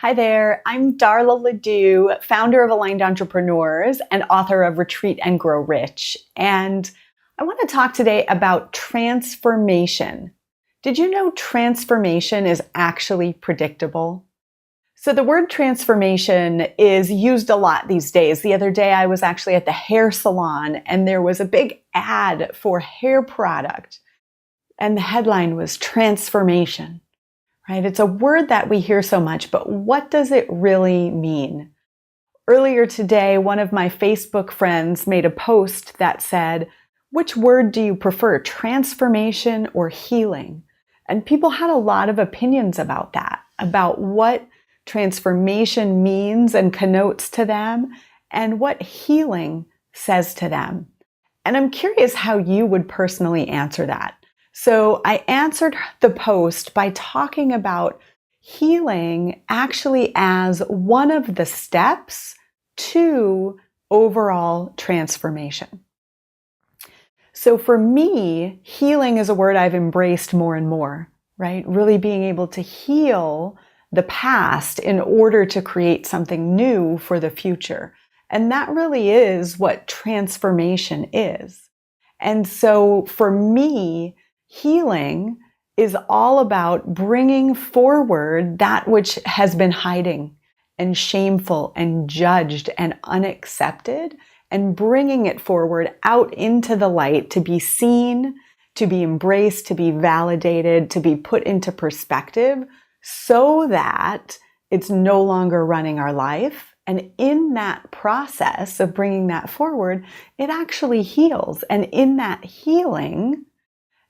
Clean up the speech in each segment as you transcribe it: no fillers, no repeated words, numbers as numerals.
Hi there, I'm Darla Ledoux, founder of Aligned Entrepreneurs and author of Retreat and Grow Rich. And I want to talk today about transformation. Did you know transformation is actually predictable? So the word transformation is used a lot these days. The other day I was actually at the hair salon and there was a big ad for hair product and the headline was transformation. Right? It's a word that we hear so much, but what does it really mean? Earlier today, one of my Facebook friends made a post that said, which word do you prefer, transformation or healing? And people had a lot of opinions about that, about what transformation means and connotes to them, and what healing says to them. And I'm curious how you would personally answer that. So I answered the post by talking about healing actually as one of the steps to overall transformation. So for me, healing is a word I've embraced more and more, right? Really being able to heal the past in order to create something new for the future. And that really is what transformation is. And so for me, healing is all about bringing forward that which has been hiding and shameful and judged and unaccepted and bringing it forward out into the light to be seen, to be embraced, to be validated, to be put into perspective so that it's no longer running our life. And in that process of bringing that forward, it actually heals. And in that healing,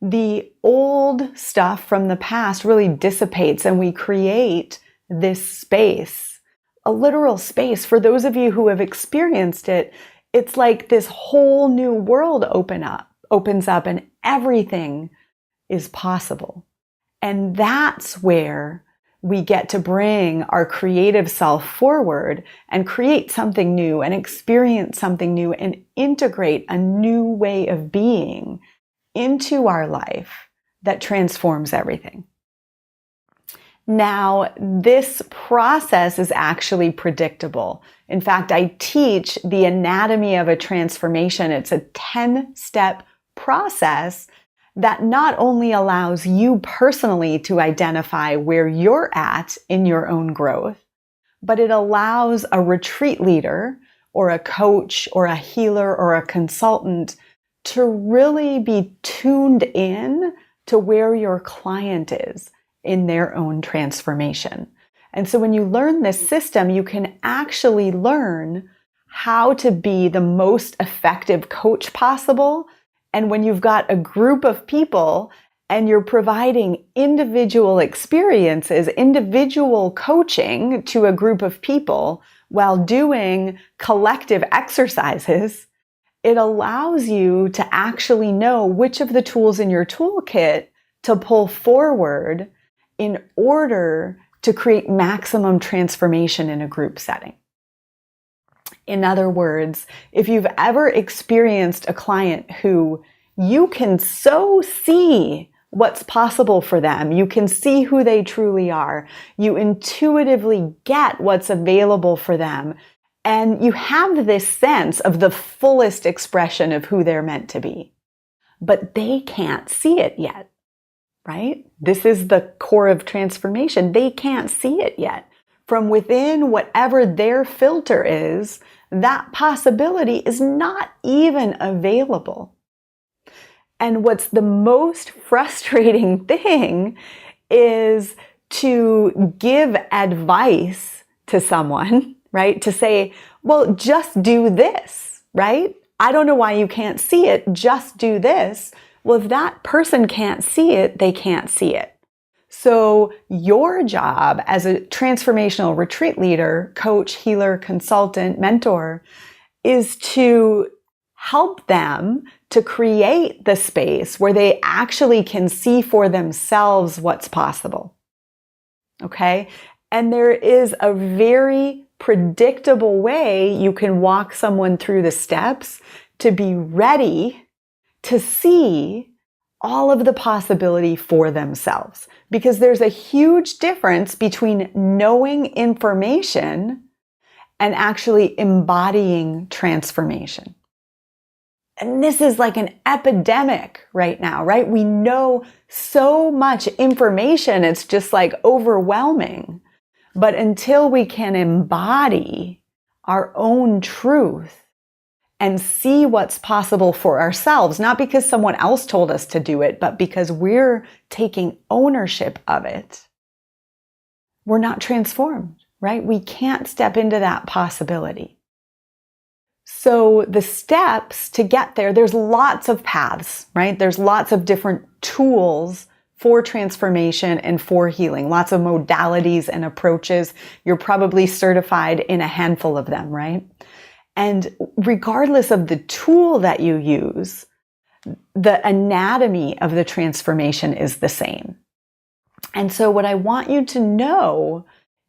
the old stuff from the past really dissipates and we create this space, a literal space. For those of you who have experienced it, it's like this whole new world opens up and everything is possible. And that's where we get to bring our creative self forward and create something new and experience something new and integrate a new way of being into our life that transforms everything. Now, this process is actually predictable. In fact, I teach the anatomy of a transformation. It's a 10-step process that not only allows you personally to identify where you're at in your own growth, but it allows a retreat leader or a coach or a healer or a consultant to really be tuned in to where your client is in their own transformation. And so when you learn this system, you can actually learn how to be the most effective coach possible. And when you've got a group of people and you're providing individual experiences, individual coaching to a group of people while doing collective exercises, it allows you to actually know which of the tools in your toolkit to pull forward in order to create maximum transformation in a group setting. In other words, if you've ever experienced a client who you can so see what's possible for them, you can see who they truly are, you intuitively get what's available for them, and you have this sense of the fullest expression of who they're meant to be, but they can't see it yet, right? This is the core of transformation. They can't see it yet. From within whatever their filter is, that possibility is not even available. And what's the most frustrating thing is to give advice to someone, right? To say, well, just do this, right? I don't know why you can't see it. Just do this. Well, if that person can't see it, they can't see it. So your job as a transformational retreat leader, coach, healer, consultant, mentor, is to help them to create the space where they actually can see for themselves what's possible. Okay? And there is a very predictable way you can walk someone through the steps to be ready to see all of the possibility for themselves. Because there's a huge difference between knowing information and actually embodying transformation. And this is like an epidemic right now, right? We know so much information, it's just like overwhelming. But until we can embody our own truth and see what's possible for ourselves, not because someone else told us to do it, but because we're taking ownership of it, we're not transformed, right? We can't step into that possibility. So the steps to get there, there's lots of paths, right? There's lots of different tools for transformation and for healing, lots of modalities and approaches. You're probably certified in a handful of them, right? And regardless of the tool that you use, the anatomy of the transformation is the same. And so what I want you to know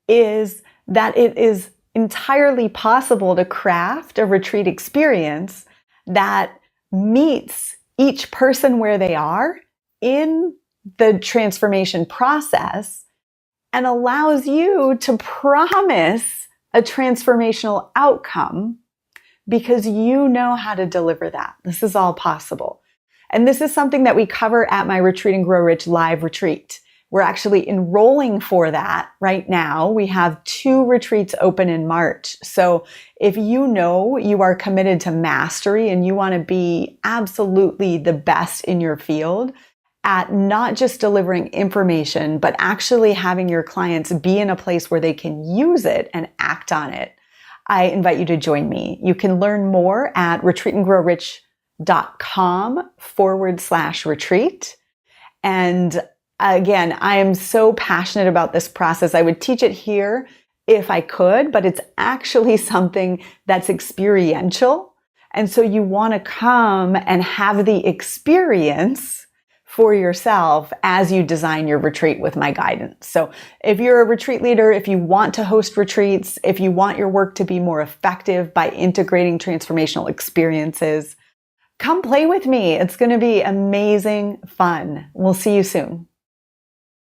is that it is entirely possible to craft a retreat experience that meets each person where they are in the transformation process and allows you to promise a transformational outcome because you know how to deliver that. This is all possible. And this is something that we cover at my Retreat and Grow Rich live retreat. We're actually enrolling for that right now. We have 2 retreats open in March. So if you know you are committed to mastery and you want to be absolutely the best in your field at not just delivering information, but actually having your clients be in a place where they can use it and act on it, I invite you to join me. You can learn more at retreatandgrowrich.com/retreat. And again, I am so passionate about this process. I would teach it here if I could, but it's actually something that's experiential. And so you want to come and have the experience for yourself as you design your retreat with my guidance. So if you're a retreat leader, if you want to host retreats, if you want your work to be more effective by integrating transformational experiences, come play with me. It's going to be amazing fun. We'll see you soon.